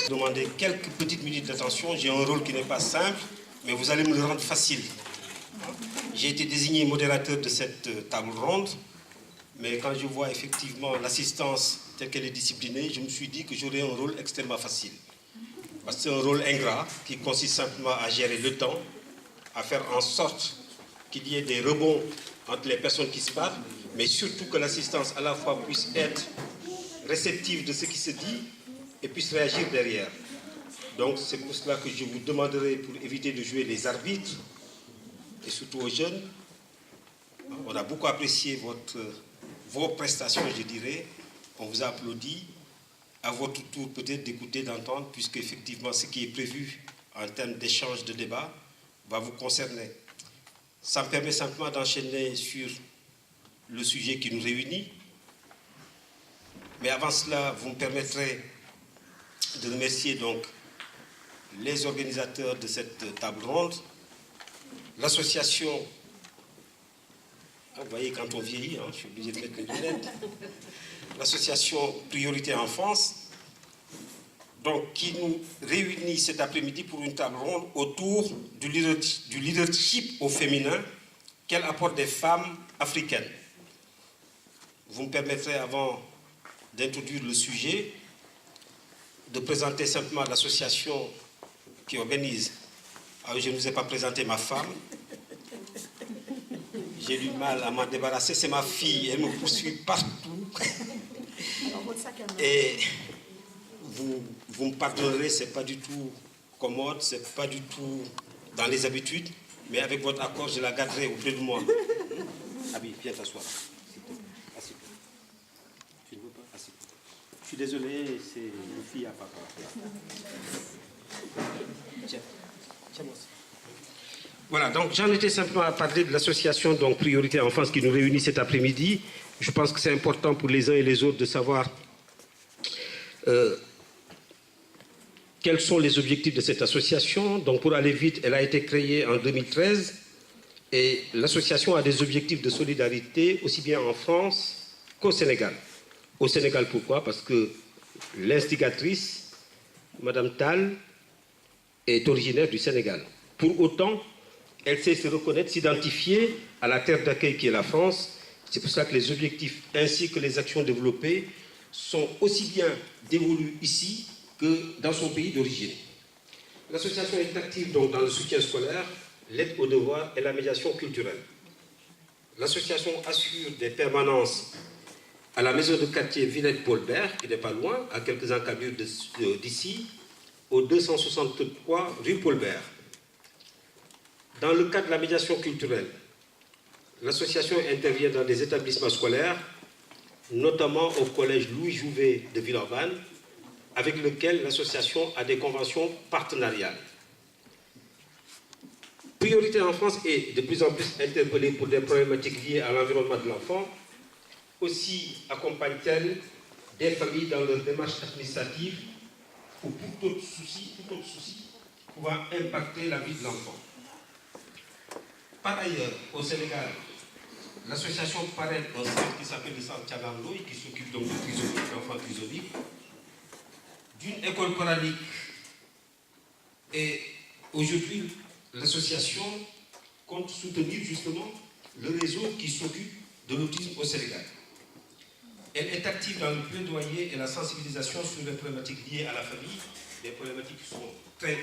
Demander quelques petites minutes d'attention. J'ai un rôle qui n'est pas simple, mais vous allez me le rendre facile. J'ai été désigné modérateur de cette table ronde, mais quand je vois effectivement l'assistance telle qu'elle est disciplinée, je me suis dit que j'aurais un rôle extrêmement facile. Parce que c'est un rôle ingrat qui consiste simplement à gérer le temps, à faire en sorte qu'il y ait des rebonds entre les personnes qui se parlent, mais surtout que l'assistance à la fois puisse être réceptive de ce qui se dit et puisse réagir derrière. Donc c'est pour cela que je vous demanderai, pour éviter de jouer les arbitres, et surtout aux jeunes, on a beaucoup apprécié vos prestations, je dirais, on vous a applaudi, à votre tour peut-être d'écouter, d'entendre, puisque effectivement ce qui est prévu en termes d'échange, de débat, va vous concerner. Ça me permet simplement d'enchaîner sur le sujet qui nous réunit, mais avant cela, vous me permettrez de remercier donc les organisateurs de cette table ronde, l'association, vous voyez quand on vieillit, je suis obligé de mettre mes lunettes, l'association Priorité Enfance, donc qui nous réunit cet après-midi pour une table ronde autour du leadership au féminin qu'elle apporte des femmes africaines. Vous me permettrez, avant d'introduire le sujet, de présenter simplement l'association qui organise. Ah, je ne vous ai pas présenté ma femme. J'ai du mal à m'en débarrasser. C'est ma fille, elle me poursuit partout. Et vous me pardonnerez, ce n'est pas du tout commode, ce n'est pas du tout dans les habitudes, mais avec votre accord, je la garderai auprès de moi. Abi, viens t'asseoir. Assieds-toi. Tu ne veux pas? Assieds-toi. Je suis désolé, c'est une fille à papa. Tiens, tiens-moi ça. Voilà, donc j'en étais simplement à parler de l'association donc Priorité Enfance qui nous réunit cet après-midi. Je pense que c'est important pour les uns et les autres de savoir quels sont les objectifs de cette association. Donc pour aller vite, elle a été créée en 2013 et l'association a des objectifs de solidarité aussi bien en France qu'au Sénégal. Au Sénégal, pourquoi? Parce que l'instigatrice, Madame Tall, est originaire du Sénégal. Pour autant, elle sait se reconnaître, s'identifier à la terre d'accueil qui est la France. C'est pour ça que les objectifs ainsi que les actions développées sont aussi bien dévolus ici que dans son pays d'origine. L'association est active donc dans le soutien scolaire, l'aide aux devoirs et la médiation culturelle. L'association assure des permanences à la maison de quartier Villette-Paulbert, qui n'est pas loin, à quelques encablures d'ici, au 263 rue Paulbert. Dans le cadre de la médiation culturelle, l'association intervient dans des établissements scolaires, notamment au collège Louis Jouvet de Villeurbanne, avec lequel l'association a des conventions partenariales. Priorité en France est de plus en plus interpellée pour des problématiques liées à l'environnement de l'enfant. Aussi accompagne-t-elle des familles dans leur démarche administrative ou tout autre souci pouvant impacter la vie de l'enfant. Par ailleurs, au Sénégal, l'association parraine un centre qui s'appelle le centre Tchagamloï, qui s'occupe donc de prisonniers, d'enfants prisonniers, d'une école coranique. Et aujourd'hui, l'association compte soutenir justement le réseau qui s'occupe de l'autisme au Sénégal. Elle est active dans le plaidoyer et la sensibilisation sur les problématiques liées à la famille, des problématiques qui sont très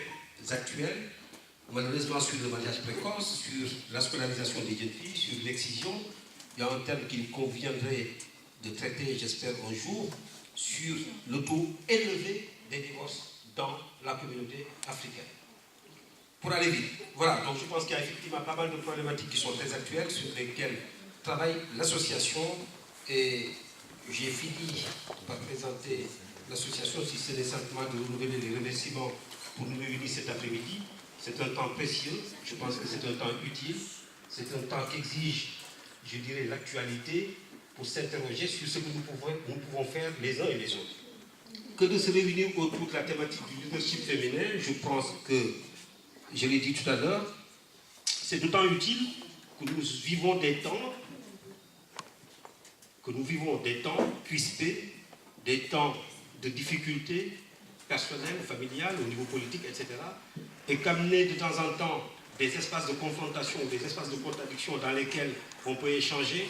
actuelles, malheureusement sur le mariage précoce, sur la scolarisation des jeunes filles, sur l'excision. Il y a un terme qu'il conviendrait de traiter, j'espère, un jour, sur le taux élevé des divorces dans la communauté africaine. pour aller vite. Voilà, donc je pense qu'il y a effectivement pas mal de problématiques qui sont très actuelles sur lesquelles travaille l'association et j'ai fini par présenter l'association, si ce n'est simplement de renouveler les remerciements pour nous réunir cet après-midi. C'est un temps précieux, je pense que c'est un temps utile, c'est un temps qui exige, je dirais, l'actualité pour s'interroger sur ce que nous pouvons faire les uns et les autres. Que de se réunir autour de la thématique du leadership féminin, je pense que, je l'ai dit tout à l'heure, c'est d'autant utile que nous vivons des temps crispés, des temps de difficultés personnelles, familiales, au niveau politique, etc. Et qu'amener de temps en temps des espaces de confrontation, des espaces de contradiction dans lesquels on peut échanger,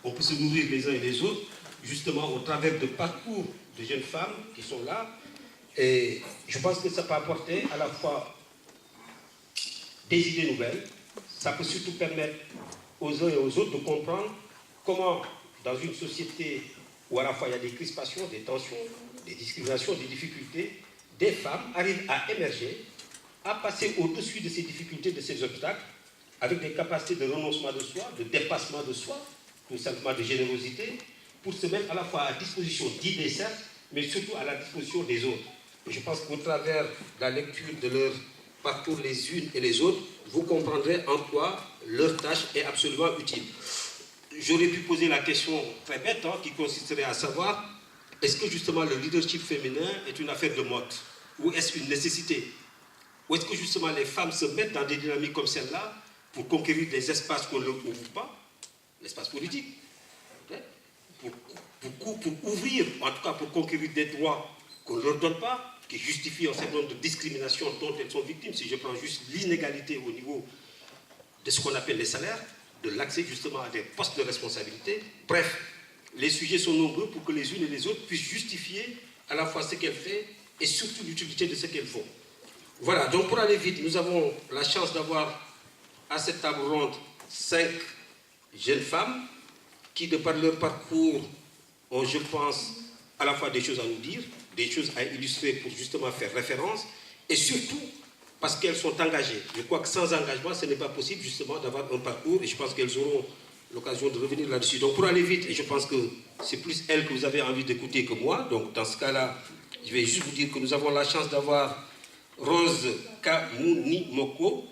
on peut se nourrir les uns et les autres, justement au travers de parcours de jeunes femmes qui sont là. Et je pense que ça peut apporter à la fois des idées nouvelles, ça peut surtout permettre aux uns et aux autres de comprendre comment, dans une société où à la fois il y a des crispations, des tensions, des discriminations, des difficultés, des femmes arrivent à émerger, à passer au-dessus de ces difficultés, de ces obstacles, avec des capacités de renoncement de soi, de dépassement de soi, tout simplement de générosité, pour se mettre à la fois à disposition d'idées certes, mais surtout à la disposition des autres. Et je pense qu'au travers de la lecture de leur parcours les unes et les autres, vous comprendrez en quoi leur tâche est absolument utile. J'aurais pu poser la question très bête, qui consisterait à savoir, est-ce que justement le leadership féminin est une affaire de mode? Ou est-ce une nécessité? Ou est-ce que justement les femmes se mettent dans des dynamiques comme celle-là pour conquérir des espaces qu'on ne leur ouvre pas, l'espace politique, pour ouvrir, en tout cas pour conquérir des droits qu'on ne leur donne pas, qui justifient un certain nombre de discriminations dont elles sont victimes, si je prends juste l'inégalité au niveau de ce qu'on appelle les salaires, de l'accès justement à des postes de responsabilité. Bref, les sujets sont nombreux pour que les unes et les autres puissent justifier à la fois ce qu'elles font et surtout l'utilité de ce qu'elles font. Voilà, donc pour aller vite, nous avons la chance d'avoir à cette table ronde 5 jeunes femmes qui, de par leur parcours, ont, je pense, à la fois des choses à nous dire, des choses à illustrer pour justement faire référence, et surtout parce qu'elles sont engagées. Je crois que sans engagement, ce n'est pas possible justement d'avoir un parcours, et je pense qu'elles auront l'occasion de revenir là-dessus. Donc pour aller vite, et je pense que c'est plus elles que vous avez envie d'écouter que moi, donc dans ce cas-là, je vais juste vous dire que nous avons la chance d'avoir Rose Kamunimoko,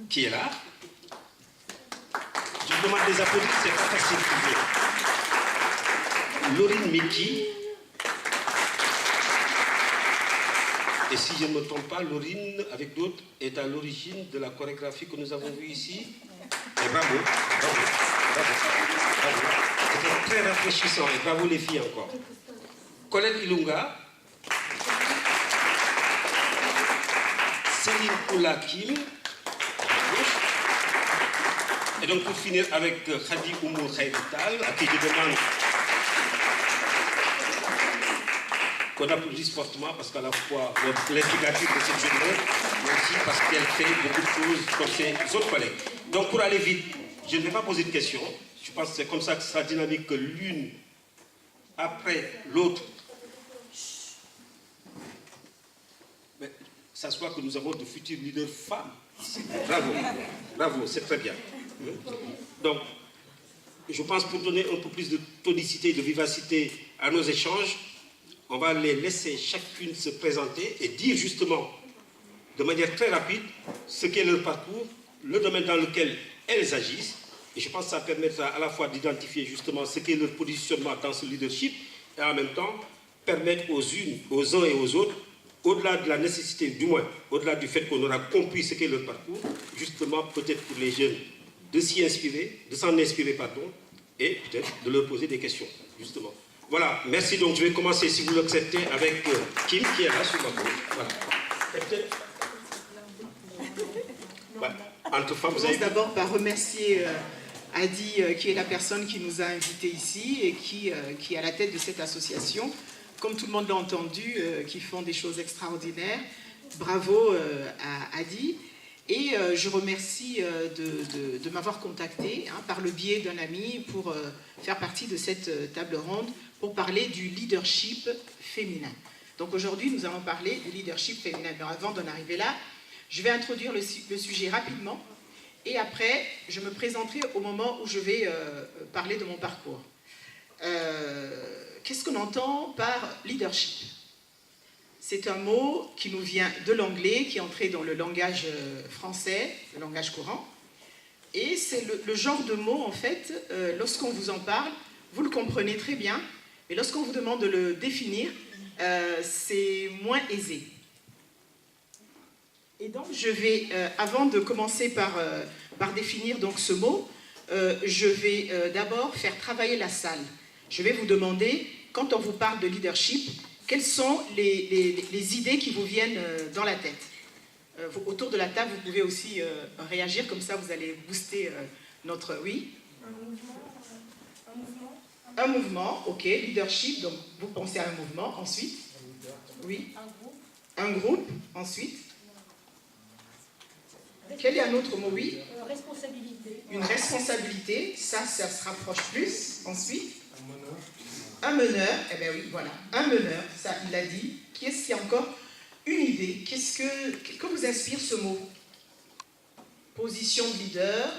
qui est là. Je vous demande des applaudissements, c'est pas facile pour vous. Laurine Miki. Et si je ne me trompe pas, Laurine, avec d'autres, est à l'origine de la chorégraphie que nous avons vue ici. Et bravo, bravo, bravo, bravo. C'était très rafraîchissant et bravo les filles encore. Colette Ilunga. Céline Oulakim. Et donc pour finir avec Khadi Oumou Khaïdital, à qui je demande qu'on applaudisse fortement parce qu'à la fois l'implication de cette journée, mais aussi parce qu'elle fait beaucoup de choses comme ses autres collègues. Donc pour aller vite, je ne vais pas poser de questions. Je pense que c'est comme ça que ce sera dynamique que l'une après l'autre. Mais ça soit que nous avons de futurs leaders femmes ici. Bravo, bravo, c'est très bien. Donc, je pense pour donner un peu plus de tonicité, de vivacité à nos échanges, on va les laisser chacune se présenter et dire justement, de manière très rapide, ce qu'est leur parcours, le domaine dans lequel elles agissent. Et je pense que ça permettra à la fois d'identifier justement ce qu'est leur positionnement dans ce leadership et en même temps permettre aux uns et aux autres, au-delà de la nécessité, du moins, au-delà du fait qu'on aura compris ce qu'est leur parcours, justement peut-être pour les jeunes, de s'y inspirer, de s'en inspirer, pardon, et peut-être de leur poser des questions, justement. Voilà, merci. Donc je vais commencer, si vous l'acceptez, avec Kim, qui est là sur ma gauche. Voilà. Voilà. Entre femmes, vous avez... D'abord par remercier Adi, qui est la personne qui nous a invités ici et qui est à la tête de cette association. Comme tout le monde l'a entendu, qui font des choses extraordinaires. Bravo à Adi. Et je remercie de m'avoir contacté par le biais d'un ami pour faire partie de cette table ronde pour parler du leadership féminin. Donc aujourd'hui, nous allons parler du leadership féminin. Mais avant d'en arriver là, Je vais introduire le sujet rapidement et après, je me présenterai au moment où je vais parler de mon parcours. Qu'est-ce qu'on entend par leadership? C'est un mot qui nous vient de l'anglais, qui est entré dans le langage français, le langage courant. Et c'est le genre de mot, en fait, lorsqu'on vous en parle, vous le comprenez très bien, mais lorsqu'on vous demande de le définir, c'est moins aisé. Et donc, je vais, avant de commencer par définir donc, ce mot, je vais d'abord faire travailler la salle. Je vais vous demander, quand on vous parle de leadership, quelles sont les idées qui vous viennent dans la tête. Autour de la table, vous pouvez aussi réagir, comme ça vous allez booster notre... Oui? Un mouvement, ok. Leadership, donc vous pensez à un mouvement. Ensuite? Oui. Un groupe. Ensuite? Quel est un autre mot? Oui. Responsabilité. Une responsabilité, ça se rapproche plus. Ensuite? Un meneur. Eh bien oui, voilà. Un meneur, ça il l'a dit. Qui est-ce qui a encore une idée? Que vous inspire ce mot? Position de leader.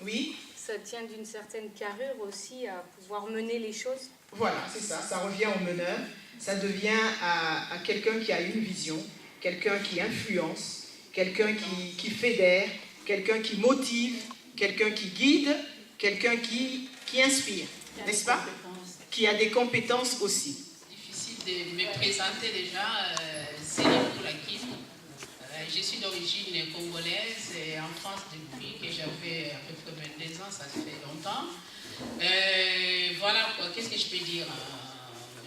Oui. Ça tient d'une certaine carrure aussi à pouvoir mener les choses. Voilà, c'est ça. Ça revient au meneur. Ça devient à quelqu'un qui a une vision, quelqu'un qui influence, quelqu'un qui fédère, quelqu'un qui motive, quelqu'un qui guide, quelqu'un qui inspire, n'est-ce pas? Qui a des compétences aussi. Difficile de me présenter déjà, c'est Lakim. Je suis d'origine congolaise et en France depuis que j'avais à peu près 22 ans, ça fait longtemps. Voilà quoi, qu'est-ce que je peux dire?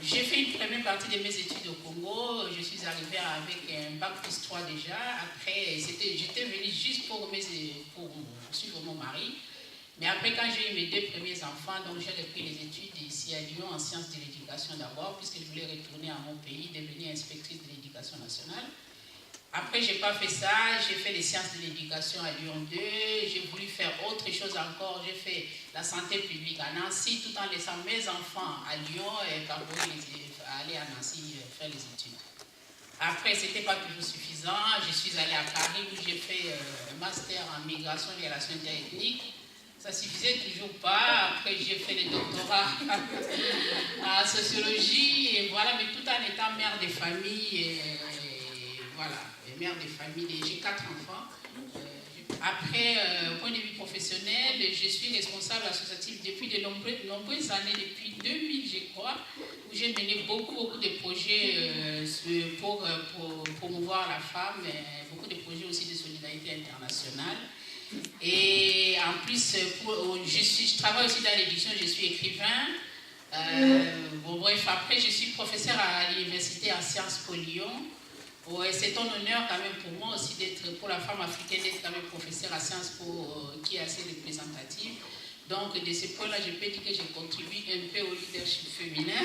J'ai fait une première partie de mes études au Congo, je suis arrivée avec un bac plus 3 déjà. Après, j'étais venue juste pour suivre mon mari. Mais après, quand j'ai eu mes 2 premiers enfants, donc j'ai repris les études ici à Lyon en sciences de l'éducation d'abord, puisque je voulais retourner à mon pays, devenir inspectrice de l'éducation nationale. Après, je n'ai pas fait ça, j'ai fait les sciences de l'éducation à Lyon 2, j'ai voulu faire autre chose encore, j'ai fait la santé publique à Nancy, tout en laissant mes enfants à Lyon et aller à Nancy faire les études. Après, ce n'était pas toujours suffisant, je suis allée à Paris où j'ai fait un master en migration et relations interethniques. Ça ne suffisait toujours pas. Après, j'ai fait le doctorat en sociologie, et voilà, mais tout en étant mère de famille, et voilà, mère de famille, j'ai 4 enfants. Après, au point de vue professionnel, je suis responsable associatif depuis de nombreuses années, depuis 2000, je crois, où j'ai mené beaucoup de projets pour promouvoir la femme, beaucoup de projets aussi de solidarité internationale. Et en plus, je travaille aussi dans l'édition, je suis écrivain. Bon, bref, après, je suis professeur à l'université en Sciences Po Lyon. Ouais, c'est un honneur quand même pour moi aussi d'être, pour la femme africaine, d'être quand même professeur à Sciences Po, qui est assez représentative. Donc, de ce point-là, je peux dire que je contribue un peu au leadership féminin.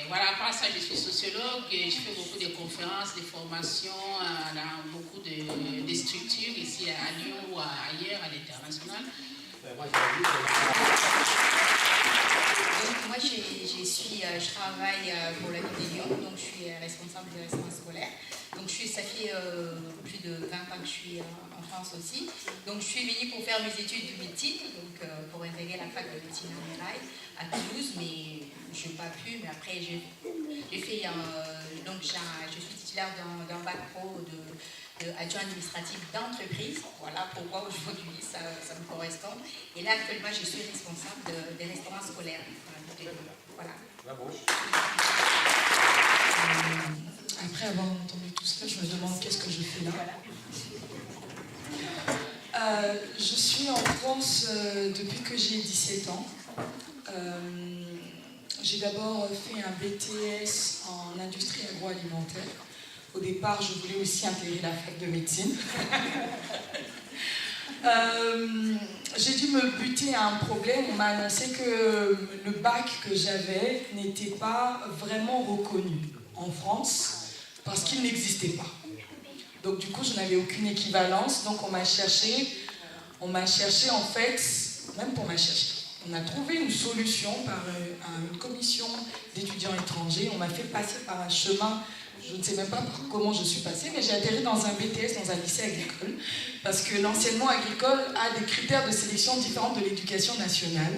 Voilà, à part ça, je suis sociologue et je fais beaucoup de conférences, de formations dans beaucoup de structures ici à Lyon ou ailleurs, à l'international. Donc, moi, je travaille pour la ville de Lyon, donc je suis responsable du restaurant scolaire. Donc, ça fait plus de 20 ans que je suis en France aussi. Donc, je suis venue pour faire mes études de médecine, donc pour intégrer la fac de médecine à Mirail, à Toulouse, mais je n'ai pas pu. Mais après, j'ai fait, donc je suis titulaire d'un bac pro adjoint administratif d'entreprise. Voilà pourquoi aujourd'hui ça me correspond. Et là, actuellement, je suis responsable des restaurants scolaires. Voilà. Bravo. Après avoir entendu tout ça, je me demande qu'est-ce que je fais là. Je suis en France depuis que j'ai 17 ans. J'ai d'abord fait un BTS en industrie agroalimentaire. Au départ, je voulais aussi intégrer la fac de médecine. J'ai dû me buter à un problème. On m'a annoncé que le bac que j'avais n'était pas vraiment reconnu en France parce qu'il n'existait pas. Donc du coup, je n'avais aucune équivalence. Donc on m'a cherché en fait, même pour m'a cherché. On a trouvé une solution par une commission d'étudiants étrangers. On m'a fait passer par un chemin Je ne sais même pas comment je suis passée, mais j'ai atterri dans un BTS, dans un lycée agricole, parce que l'enseignement agricole a des critères de sélection différents de l'éducation nationale.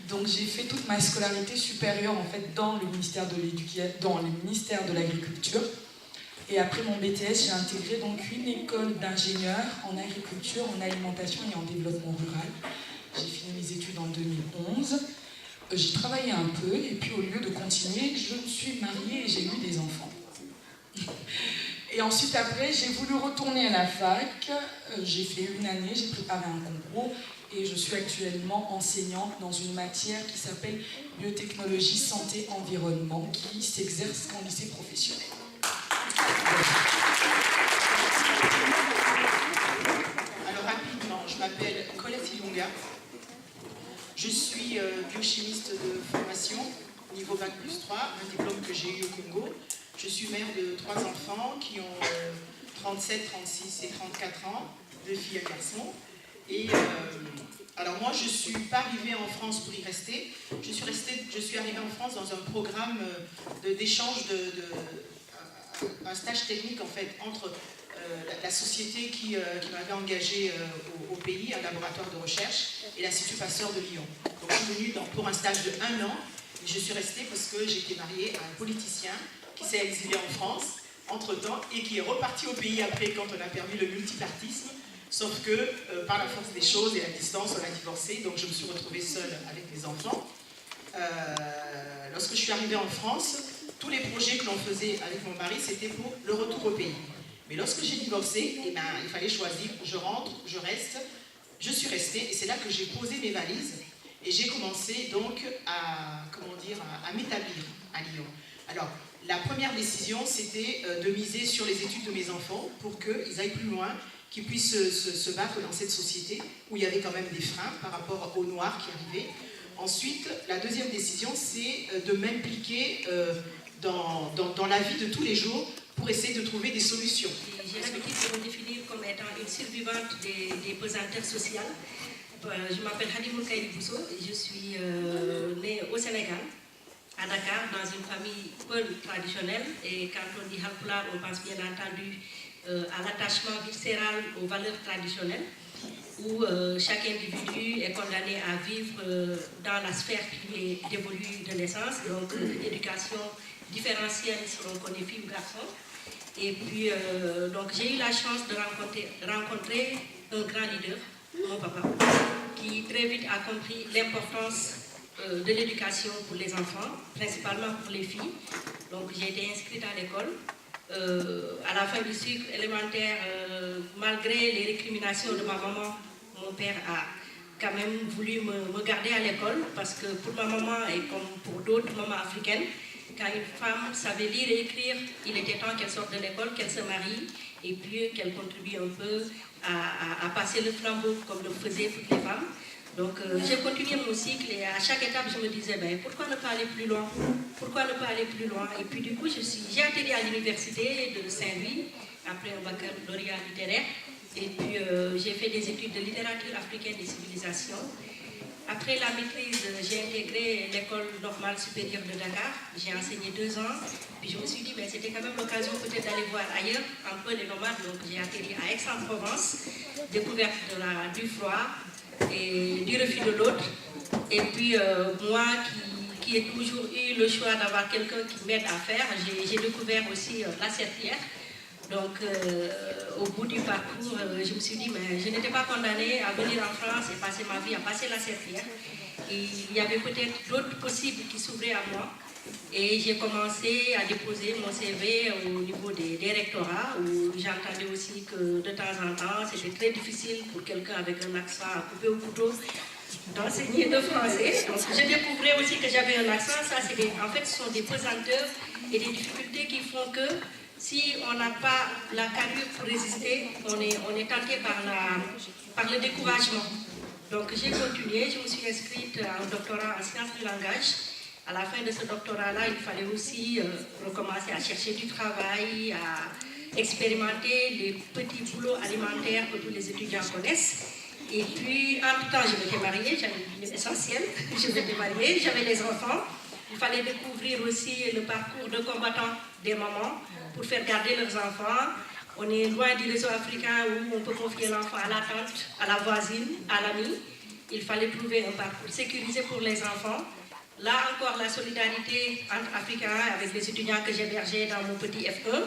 Donc j'ai fait toute ma scolarité supérieure en fait dans le ministère de l'Agriculture. Et après mon BTS, j'ai intégré donc une école d'ingénieur en agriculture, en alimentation et en développement rural. J'ai fini mes études en 2011. J'ai travaillé un peu et puis au lieu de continuer, je me suis mariée et j'ai eu des enfants. Et ensuite après, j'ai voulu retourner à la fac. J'ai fait une année, j'ai préparé un concours et je suis actuellement enseignante dans une matière qui s'appelle biotechnologie, santé, environnement, qui s'exerce en lycée professionnel. Alors rapidement, je m'appelle Colette Ilunga. Je suis biochimiste de formation, niveau Bac plus 3, un diplôme que j'ai eu au Congo. Je suis mère de 3 enfants qui ont 37, 36 et 34 ans, 2 filles et un garçon. Et alors moi, je ne suis pas arrivée en France pour y rester. Je suis arrivée en France dans un programme d'échange, un stage technique en fait, entre la société qui m'avait engagée au pays, un laboratoire de recherche, et l'Institut Pasteur de Lyon. Donc je suis venue pour un stage de 1 an, et je suis restée parce que j'étais mariée à un politicien qui s'est exilé en France entre-temps et qui est reparti au pays après quand on a permis le multipartisme, sauf que par la force des choses et la distance, on a divorcé, donc je me suis retrouvée seule avec mes enfants. Lorsque je suis arrivée en France, tous les projets que l'on faisait avec mon mari, c'était pour le retour au pays. Mais lorsque j'ai divorcé, eh ben, il fallait choisir, je rentre, je reste. Je suis restée et c'est là que j'ai posé mes valises et j'ai commencé donc à m'établir à Lyon. Alors, la première décision, c'était de miser sur les études de mes enfants pour qu'ils aillent plus loin, qu'ils puissent se battre dans cette société où il y avait quand même des freins par rapport aux Noirs qui arrivaient. Ensuite, la deuxième décision, c'est de m'impliquer dans la vie de tous les jours pour essayer de trouver des solutions. J'ai l'habitude de me définir comme étant une survivante des pesanteurs sociales. Je m'appelle Hadimoul Kaïli Bousso, je suis née au Sénégal, à Dakar, dans une famille peu traditionnelle. Et quand on dit Halpulaar, on pense bien entendu à l'attachement viscéral aux valeurs traditionnelles, où chaque individu est condamné à vivre dans la sphère qui lui est dévolue de naissance, donc l'éducation différentielle selon qu'on est fille ou garçon. Et puis, donc j'ai eu la chance de rencontrer un grand leader, mon papa, qui très vite a compris l'importance de l'éducation pour les enfants, principalement pour les filles. Donc j'ai été inscrite à l'école. À la fin du cycle élémentaire, malgré les récriminations de ma maman, mon père a quand même voulu me garder à l'école parce que pour ma maman et comme pour d'autres mamans africaines, quand une femme savait lire et écrire, il était temps qu'elle sorte de l'école, qu'elle se marie et puis qu'elle contribue un peu à passer le flambeau comme le faisaient toutes les femmes. Donc j'ai continué mon cycle et à chaque étape je me disais pourquoi ne pas aller plus loin? Pourquoi ne pas aller plus loin? Et puis du coup j'ai atterri à l'université de Saint-Louis après un baccalauréat littéraire et puis j'ai fait des études de littérature africaine et civilisation. Après la maîtrise, j'ai intégré l'école normale supérieure de Dakar. J'ai enseigné 2 ans. Puis je me suis dit, c'était quand même l'occasion peut-être d'aller voir ailleurs, un peu les nomades. Donc j'ai atterri à Aix-en-Provence, découverte du froid et du refus de l'autre. Et puis moi qui ai toujours eu le choix d'avoir quelqu'un qui m'aide à faire, j'ai découvert aussi la serpillière. Donc, au bout du parcours, je me suis dit, mais je n'étais pas condamnée à venir en France et passer ma vie à passer la serpillière. Et il y avait peut-être d'autres possibles qui s'ouvraient à moi. Et j'ai commencé à déposer mon CV au niveau des rectorats, où j'entendais aussi que de temps en temps, c'était très difficile pour quelqu'un avec un accent à couper au couteau d'enseigner le français. Donc, je découvrais aussi que j'avais un accent. Ça, en fait, ce sont des pesanteurs et des difficultés qui font que si on n'a pas la carrure pour résister, on est tenté par le découragement. Donc j'ai continué, je me suis inscrite à un doctorat en sciences du langage. À la fin de ce doctorat-là, il fallait aussi recommencer à chercher du travail, à expérimenter les petits boulots alimentaires que tous les étudiants connaissent. Et puis, entre-temps, je m'étais mariée, j'avais l'essentiel, je m'étais mariée, j'avais les enfants. Il fallait découvrir aussi le parcours de combattant des mamans. pour faire garder leurs enfants. On est loin du réseau africain où on peut confier l'enfant à la tante, à la voisine, à l'ami. Il fallait trouver un parcours sécurisé pour les enfants. Là encore, la solidarité entre Africains avec les étudiants que j'hébergeais dans mon petit F1.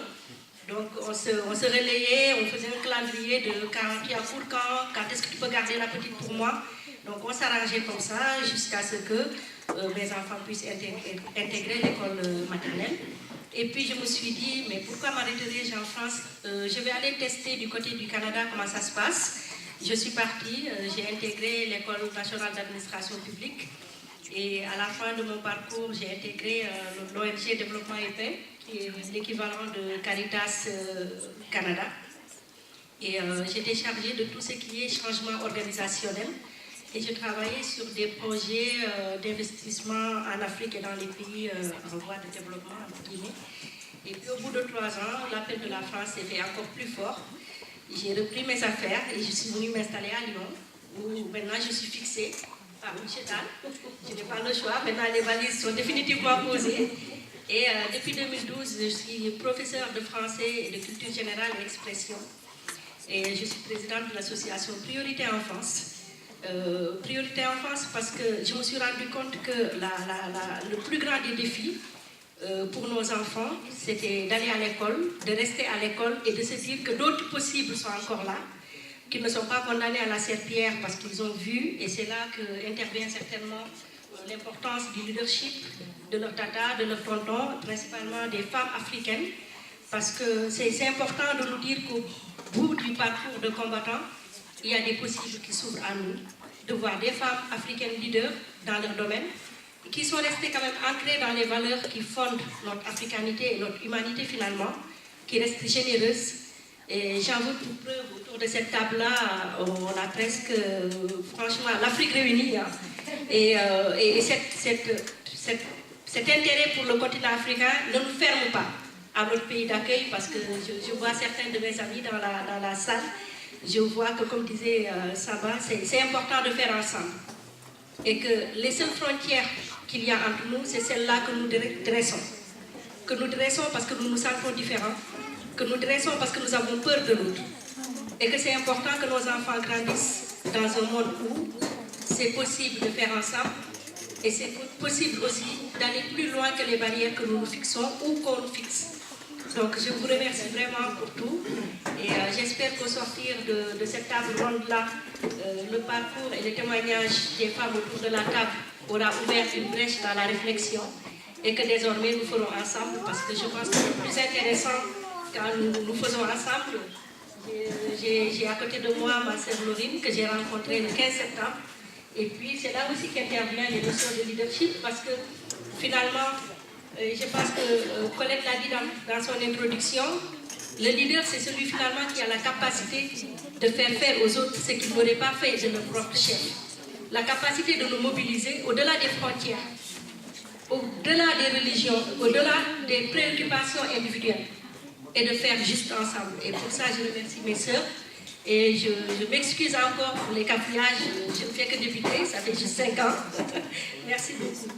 Donc on se relayait, on faisait un calendrier de qui a pour quand est-ce que tu peux garder la petite pour moi. Donc on s'arrangeait comme ça jusqu'à ce que mes enfants puissent intégrer l'école maternelle. Et puis je me suis dit, mais pourquoi m'arrêterais-je en France? Je vais aller tester du côté du Canada comment ça se passe. Je suis partie, j'ai intégré l'école nationale d'administration publique. Et à la fin de mon parcours, j'ai intégré l'ONG Développement et Paix, qui est l'équivalent de Caritas Canada. Et j'étais chargée de tout ce qui est changement organisationnel. Et je travaillais sur des projets d'investissement en Afrique et dans les pays en voie de développement, en Guinée. Et puis au bout de 3 ans, l'appel de la France s'est fait encore plus fort. J'ai repris mes affaires et je suis venue m'installer à Lyon, où maintenant je suis fixée à Mouchetal. Je n'ai pas le choix, maintenant les valises sont définitivement posées. Et depuis 2012, je suis professeure de français et de culture générale et expression. Et je suis présidente de l'association Priorité Enfance. Priorité Enfance parce que je me suis rendu compte que le plus grand des défis pour nos enfants, c'était d'aller à l'école, de rester à l'école et de se dire que d'autres possibles sont encore là, qu'ils ne sont pas condamnés à la serpillière parce qu'ils ont vu, et c'est là qu'intervient certainement l'importance du leadership de leurs tatas, de leurs tontons, principalement des femmes africaines, parce que c'est important de nous dire qu'au bout du parcours de combattants, il y a des possibles qui s'ouvrent à nous, de voir des femmes africaines leaders dans leur domaine, qui sont restées quand même ancrées dans les valeurs qui fondent notre africanité et notre humanité finalement, qui restent généreuses. Et j'en veux pour preuve, autour de cette table-là, on a presque, franchement, l'Afrique réunie. Hein. Et cet intérêt pour le continent africain ne nous ferme pas à notre pays d'accueil, parce que je vois certains de mes amis dans la salle. Je vois que, comme disait Saba, c'est important de faire ensemble. Et que les seules frontières qu'il y a entre nous, c'est celles-là que nous dressons. Que nous dressons parce que nous nous sentons différents. Que nous dressons parce que nous avons peur de l'autre. Et que c'est important que nos enfants grandissent dans un monde où c'est possible de faire ensemble. Et c'est possible aussi d'aller plus loin que les barrières que nous nous fixons ou qu'on nous fixe. Donc je vous remercie vraiment pour tout et j'espère qu'au sortir de cette table ronde-là, le parcours et les témoignages des femmes autour de la table aura ouvert une brèche dans la réflexion et que désormais nous ferons ensemble, parce que je pense que c'est plus intéressant quand nous faisons ensemble. J'ai à côté de moi ma sœur Laurine que j'ai rencontrée le 15 septembre et puis c'est là aussi qu'intervient les notions de leadership, parce que finalement, je pense que Colette l'a dit dans son introduction, le leader c'est celui finalement qui a la capacité de faire aux autres ce qu'ils n'auraient pas fait de leur propre chef. La capacité de nous mobiliser au-delà des frontières, au-delà des religions, au-delà des préoccupations individuelles et de faire juste ensemble. Et pour ça, je remercie mes sœurs. Et je m'excuse encore pour les cafouillages, je ne fais que débuter, ça fait juste 5 ans. Merci beaucoup.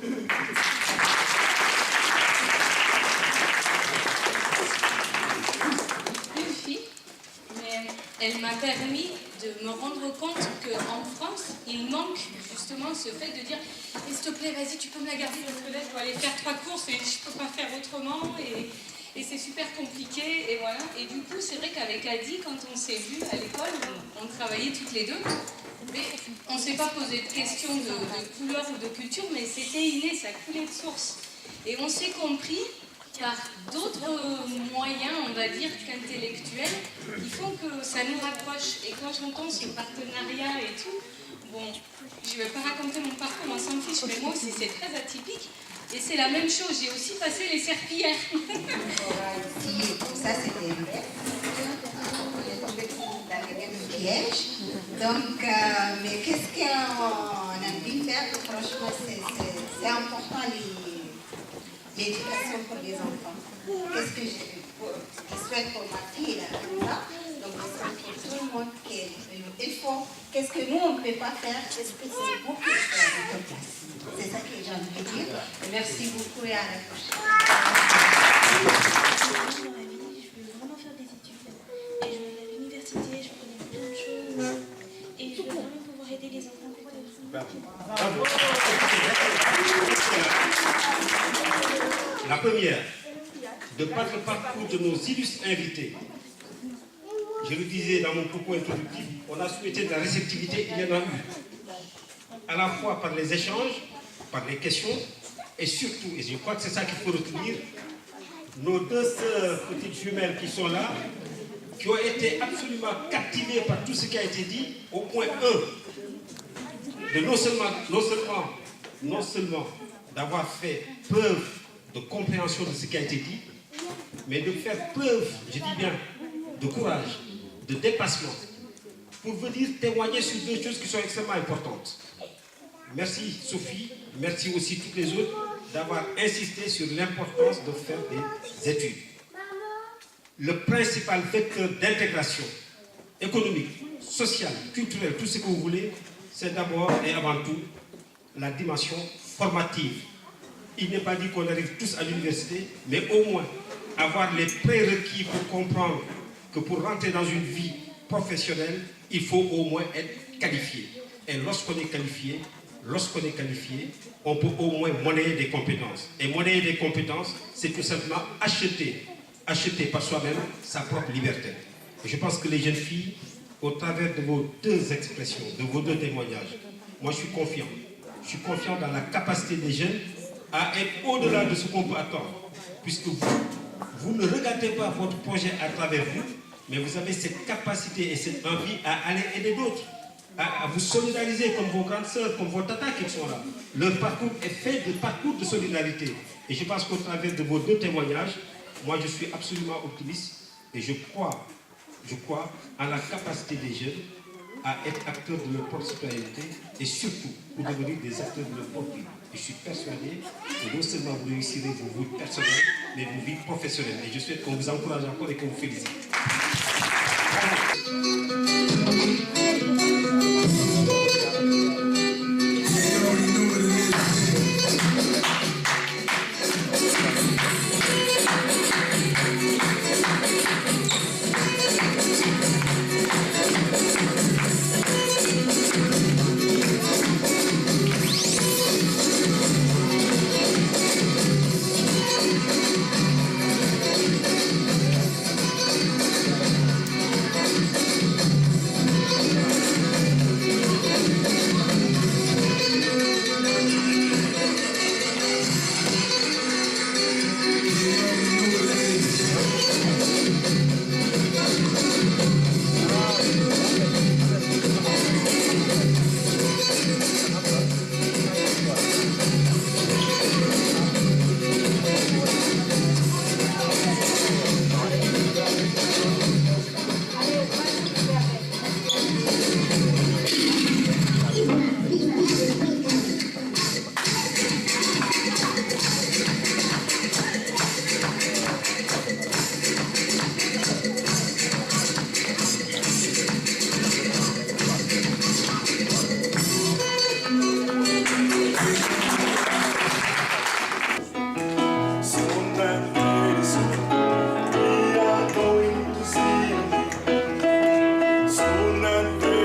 Elle m'a permis de me rendre compte qu'en France, il manque justement ce fait de dire « S'il te plaît, vas-y, tu peux me la garder parce que là, je dois aller faire 3 courses et je ne peux pas faire autrement. » Et c'est super compliqué. Et voilà. Et du coup, c'est vrai qu'avec Adi, quand on s'est vus à l'école, on travaillait toutes les deux. Mais on ne s'est pas posé de questions de couleur ou de culture, mais c'était inné, ça coulait de source. Et on s'est compris par d'autres moyens, on va dire, qu'intellectuels, qui font que ça nous rapproche. Et quand j'entends ce partenariat et tout, bon, je ne vais pas raconter mon parcours, on s'en fiche, mais moi aussi c'est très atypique. Et c'est la même chose, j'ai aussi passé les serpillères. Ça c'était une bête. J'ai tombé dans le même piège. Donc, mais qu'est-ce qu'on a pu faire? Franchement, c'est important l'éducation pour les enfants. Qu'est-ce que je souhaite pour ma fille là? Donc, je souhaite pour tout le monde qu'il faut. Qu'est-ce que nous on ne peut pas faire? Qu'est-ce que c'est vous qui faites à notre place? C'est ça que j'ai envie de dire. Merci beaucoup et à la prochaine. Bravo. La première, de par le parcours de nos illustres invités, je le disais dans mon propos introductif, on a souhaité de la réceptivité, il y en a eu. À la fois par les échanges, par les questions, et surtout, et je crois que c'est ça qu'il faut retenir, nos deux sœurs petites jumelles qui sont là, qui ont été absolument captivées par tout ce qui a été dit, au point 1, de non seulement d'avoir fait preuve de compréhension de ce qui a été dit, mais de faire preuve, je dis bien, de courage, de dépassement, pour venir témoigner sur deux choses qui sont extrêmement importantes. Merci Sophie, merci aussi toutes les autres d'avoir insisté sur l'importance de faire des études. Le principal vecteur d'intégration économique, sociale, culturelle, tout ce que vous voulez, c'est d'abord et avant tout la dimension formative. Il n'est pas dit qu'on arrive tous à l'université, mais au moins avoir les prérequis pour comprendre que pour rentrer dans une vie professionnelle, il faut au moins être qualifié. Et lorsqu'on est qualifié, on peut au moins monnayer des compétences. Et monnayer des compétences, c'est tout simplement acheter par soi-même sa propre liberté. Et je pense que les jeunes filles, au travers de vos deux expressions, de vos deux témoignages, moi je suis confiant. Je suis confiant dans la capacité des jeunes à être au-delà de ce qu'on peut attendre. Puisque vous ne regardez pas votre projet à travers vous, mais vous avez cette capacité et cette envie à aller aider d'autres, à vous solidariser comme vos grandes sœurs, comme vos tatas qui sont là. Leur parcours est fait de parcours de solidarité. Et je pense qu'au travers de vos deux témoignages, moi je suis absolument optimiste et je crois en la capacité des jeunes à être acteurs de leur propre citoyenneté et surtout pour devenir des acteurs de leur propre vie. Et je suis persuadé que non seulement vous réussirez vos vies personnelles, mais vos vies professionnelles. Et je souhaite qu'on vous encourage encore et qu'on vous félicite. Soon and